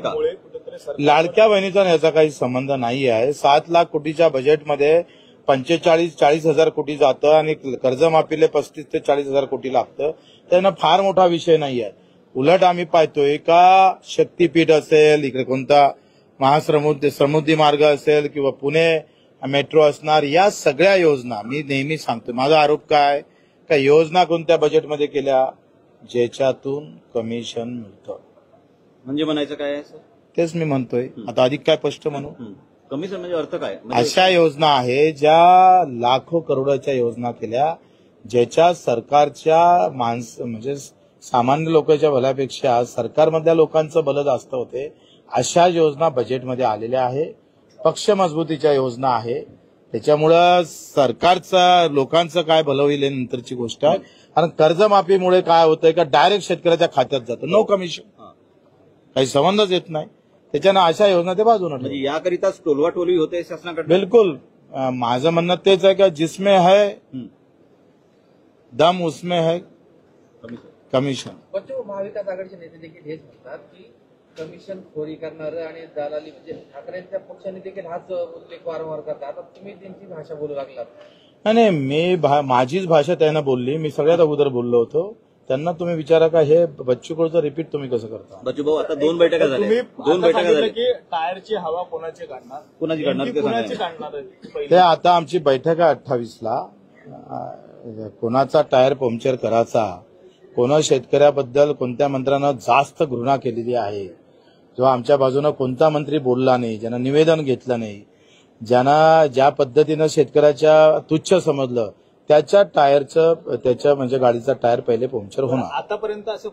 का? लाडक्या बहिणीचा याचा काही संबंध नाही आहे. 7 लाख कोटीच्या बजेटमध्ये 45-40 हजार कोटी जातं आणि कर्जमाफीले 35 ते 40 हजार कोटी लागतं. त्यांना फार मोठा विषय नाही आहे. उलट आम्ही पाहतोय का शक्तीपीठ असेल, इकडे कोणता समुद्री मार्ग असेल किंवा पुणे मेट्रो असणार, या सगळ्या योजना मी नेहमी सांगतो. माझा आरोप काय का योजना कोणत्या बजेटमध्ये केल्या ज्याच्यातून कमिशन मिळतं. म्हणजे म्हणायचं काय आहे सर? तेच मी म्हणतोय. आता अधिक काय स्पष्ट म्हणू? कमिशन म्हणजे अर्थ काय? अशा योजना आहे ज्या लाखो करोडाच्या योजना केल्या, ज्याच्या सरकारच्या म्हणजे सामान्य लोकांच्या भल्यापेक्षा सरकारमधल्या लोकांचं भलं जास्त होते. अशा योजना बजेटमध्ये आलेल्या आहे. पक्ष मजबूतीच्या योजना आहे. त्याच्यामुळं सरकारचा लोकांचं काय भलं होईल नंतरची गोष्ट आहे. कारण कर्जमाफीमुळे काय होतंय का डायरेक्ट शेतकऱ्याच्या खात्यात जातं, नो कमिशन, काही संबंधच येत नाही. त्याच्यानं अशा योजना ते बाजूने म्हणजे याकरिताच टोलवाटोलवी होते शासनाकडे. बिलकुल. माझं म्हणणं तेच आहे का जिसमें है दम उसमें है कमिशन. महाविकास आघाडीचे नेते देखील हेच म्हणतात की कमिशन खोरी करणारं आणि दलाली म्हणजे ठाकरेंच्या पक्षाने देखील हाच उल्लेख वारंवार करतात. आता तुम्ही त्यांची भाषा बोलू लागलात. नाही, मी माझीच भाषा त्यांना बोलली. मी सगळ्यात अगोदर बोललो होतो. त्यांना तुम्ही विचारा का हे बच्चू कडूचं रिपीट तुम्ही कसं करता? बच्चू भाऊ, आता 2 बैठका झाल्या. 2 बैठका झाल्या की टायरची हवा कोणाची काढणार, कोणाची काढणार ते कोणाची सांगा. काढणार ते आता आमची बैठक आहे 28ला. कोणाचा टायर पंक्चर करायचा, कोणा शेतकऱ्याबद्दल कोणत्या मंत्र्यानं जास्त घृणा केलेली आहे, जो आमच्या बाजूनं कोणता मंत्री बोलला नाही, ज्यानं निवेदन घेतलं नाही, ज्यांना ज्या पद्धतीनं शेतकऱ्याच्या तुच्छ समजलं, त्याच्या टायरचं त्याच्या म्हणजे गाडीचा टायर पहिले पंक्चर होणार. आतापर्यंत असं